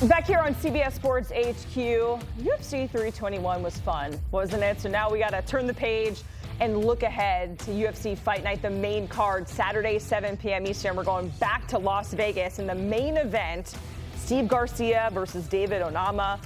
Back here on CBS Sports HQ, UFC 321 was fun, wasn't it? So now we got to turn the page and look ahead to UFC Fight Night, the main card, Saturday, 7 p.m. Eastern. We're going back to Las Vegas in the main event, Steve Garcia versus David Onama.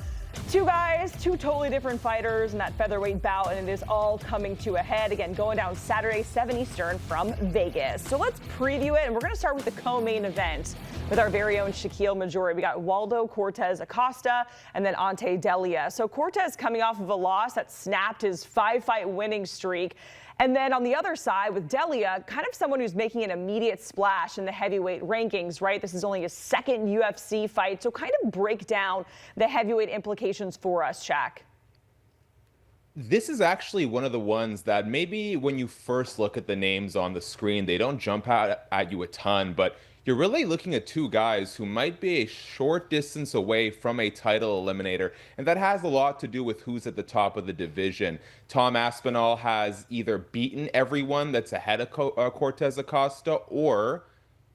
Two guys, two totally different fighters in that featherweight bout, and it is all coming to a head. Again, going down Saturday, 7 Eastern from Vegas. So let's preview it, and we're going to start with the co-main event with our very own Shakiel Mahjouri. We got Waldo Cortez Acosta and then Ante Delia. So Cortez coming off of a loss that snapped his 5-fight winning streak. And then on the other side with Delia, kind of someone who's making an immediate splash in the heavyweight rankings, right? This is only his second UFC fight. So kind of break down the heavyweight implications for us, Shaq. This is actually one of the ones that maybe when you first look at the names on the screen, they don't jump out at you a ton, but you're really looking at two guys who might be a short distance away from a title eliminator, and that has a lot to do with who's at the top of the division. Tom Aspinall has either beaten everyone that's ahead of Cortez Acosta, or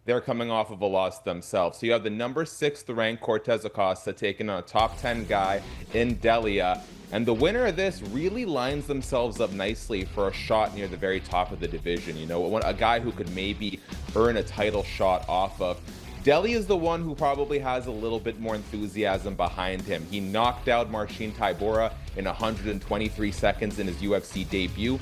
they're coming off of a loss themselves. So you have the number 6th ranked Cortez Acosta taking on a top 10 guy in Delia. And the winner of this really lines themselves up nicely for a shot near the very top of the division. You know, a guy who could maybe earn a title shot off of. Delia is the one who probably has a little bit more enthusiasm behind him. He knocked out Marcin Tybura in 123 seconds in his UFC debut.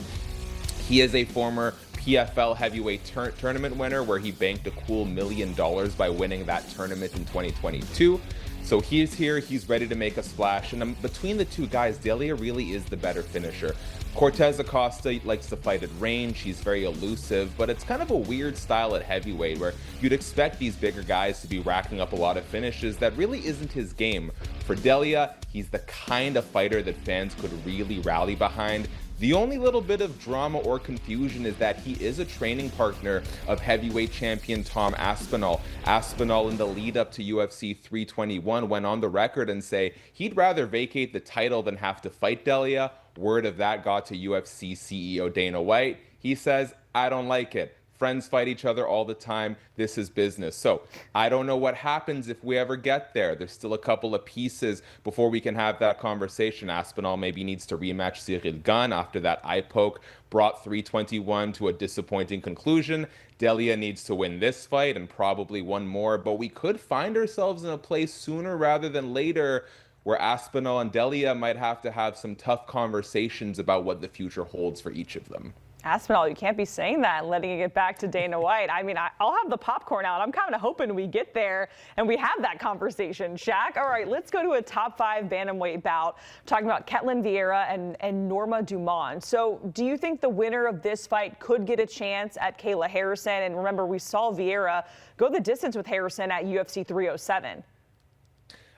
He is a former PFL heavyweight tournament winner where he banked a cool $1 million by winning that tournament in 2022. So he's here, he's ready to make a splash, and between the two guys, Delia really is the better finisher. Cortez Acosta likes to fight at range, he's very elusive, but it's kind of a weird style at heavyweight where you'd expect these bigger guys to be racking up a lot of finishes. That really isn't his game. For Delia, he's the kind of fighter that fans could really rally behind. The only little bit of drama or confusion is that he is a training partner of heavyweight champion Tom Aspinall. Aspinall, in the lead up to UFC 321, went on the record and say he'd rather vacate the title than have to fight Delia. Word of that got to UFC CEO Dana White. He says, I don't like it. Friends fight each other all the time. This is business. So I don't know what happens if we ever get there. There's still a couple of pieces before we can have that conversation. Aspinall maybe needs to rematch Cyril Gane after that eye poke brought 321 to a disappointing conclusion. Delia needs to win this fight and probably one more, but we could find ourselves in a place sooner rather than later where Aspinall and Delia might have to have some tough conversations about what the future holds for each of them. Aspinall, you can't be saying that and letting it get back to Dana White. I mean, I'll have the popcorn out. I'm kind of hoping we get there and we have that conversation, Shaq. All right, let's go to a top 5 bantamweight bout, talking about Ketlen Vieira and Norma Dumont. So do you think the winner of this fight could get a chance at Kayla Harrison? And remember, we saw Vieira go the distance with Harrison at UFC 307.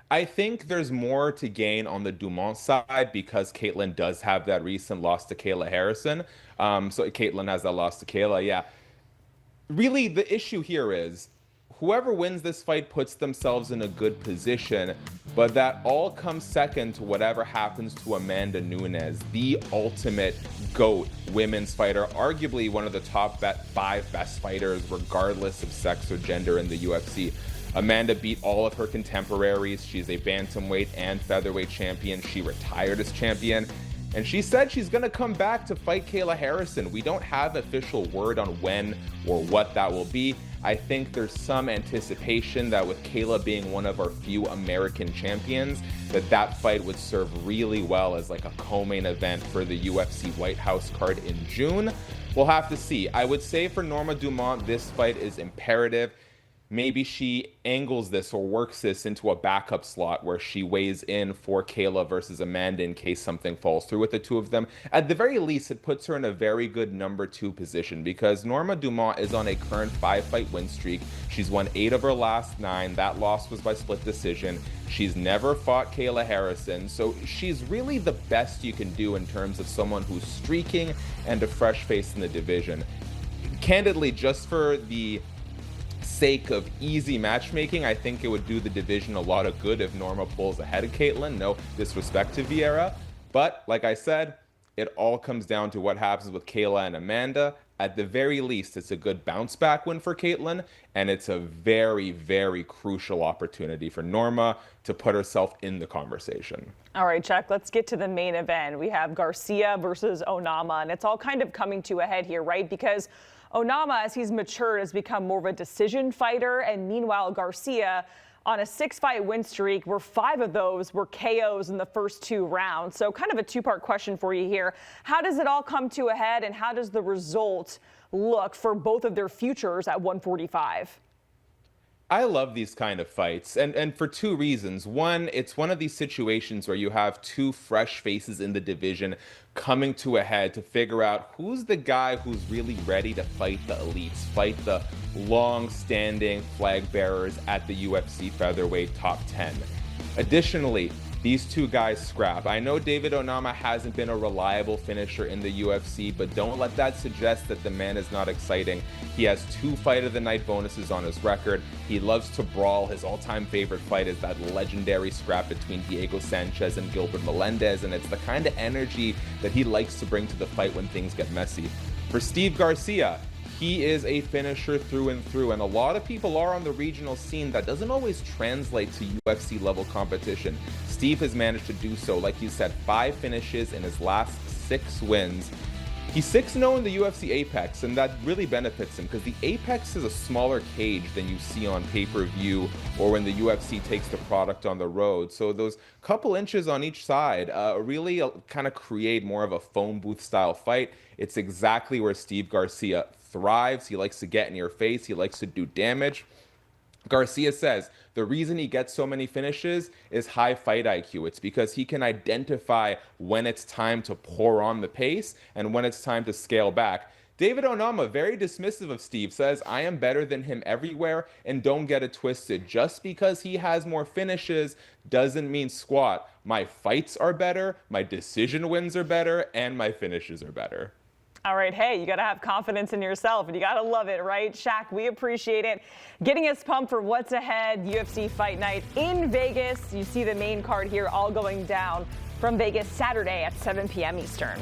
I think there's more to gain on the Dumont side because Caitlin does have that recent loss to Kayla Harrison. So Caitlin has that loss to Kayla, yeah. Really, the issue here is whoever wins this fight puts themselves in a good position, but that all comes second to whatever happens to Amanda Nunes, the ultimate GOAT women's fighter, arguably one of the top 5 best fighters, regardless of sex or gender in the UFC. Amanda beat all of her contemporaries. She's a bantamweight and featherweight champion. She retired as champion. And she said she's going to come back to fight Kayla Harrison. We don't have official word on when or what that will be. I think there's some anticipation that with Kayla being one of our few American champions, that fight would serve really well as like a co-main event for the UFC White House card in June. We'll have to see. I would say for Norma Dumont, this fight is imperative. Maybe she angles this or works this into a backup slot where she weighs in for Kayla versus Amanda in case something falls through with the two of them. At the very least, it puts her in a very good number 2 position because Norma Dumont is on a current 5-fight win streak. She's won 8 of her last 9. That loss was by split decision. She's never fought Kayla Harrison, so she's really the best you can do in terms of someone who's streaking and a fresh face in the division. Candidly, just for the sake of easy matchmaking, I think it would do the division a lot of good if Norma pulls ahead of Caitlin. No disrespect to Vieira, but like I said, it all comes down to what happens with Kayla and Amanda. At the very least, it's a good bounce back win for Caitlin, and it's a very, very crucial opportunity for Norma to put herself in the conversation. All right, Chuck, let's get to the main event. We have Garcia versus Onama, and it's all kind of coming to a head here, right? Because Onama, as he's matured, has become more of a decision fighter, and meanwhile, Garcia on a 6-fight win streak, where 5 of those were KOs in the first 2 rounds. So kind of a two-part question for you here. How does it all come to a head, and how does the result look for both of their futures at 145? I love these kind of fights, and for 2 reasons. One, it's one of these situations where you have 2 fresh faces in the division coming to a head to figure out who's the guy who's really ready to fight the elites, fight the long-standing flag bearers at the UFC featherweight top 10. Additionally, these 2 guys scrap. I know David Onama hasn't been a reliable finisher in the UFC, but don't let that suggest that the man is not exciting. He has 2 Fight of the Night bonuses on his record. He loves to brawl. His all-time favorite fight is that legendary scrap between Diego Sanchez and Gilbert Melendez, and it's the kind of energy that he likes to bring to the fight when things get messy. For Steve Garcia, he is a finisher through and through, and a lot of people are on the regional scene. That doesn't always translate to UFC level competition. Steve has managed to do so. Like you said, 5 finishes in his last 6 wins. He's 6-0 in the UFC Apex, and that really benefits him because the Apex is a smaller cage than you see on pay-per-view or when the UFC takes the product on the road. So those couple inches on each side really kind of create more of a phone booth style fight. It's exactly where Steve Garcia thrives. He likes to get in your face. He likes to do damage. Garcia says the reason he gets so many finishes is high fight IQ. It's because he can identify when it's time to pour on the pace and when it's time to scale back. David Onama, very dismissive of Steve, says, I am better than him everywhere, and don't get it twisted. Just because he has more finishes doesn't mean squat. My fights are better, my decision wins are better, and my finishes are better. All right, hey, you got to have confidence in yourself, and you got to love it, right? Shaq, we appreciate it. Getting us pumped for what's ahead, UFC Fight Night in Vegas. You see the main card here all going down from Vegas Saturday at 7 p.m. Eastern.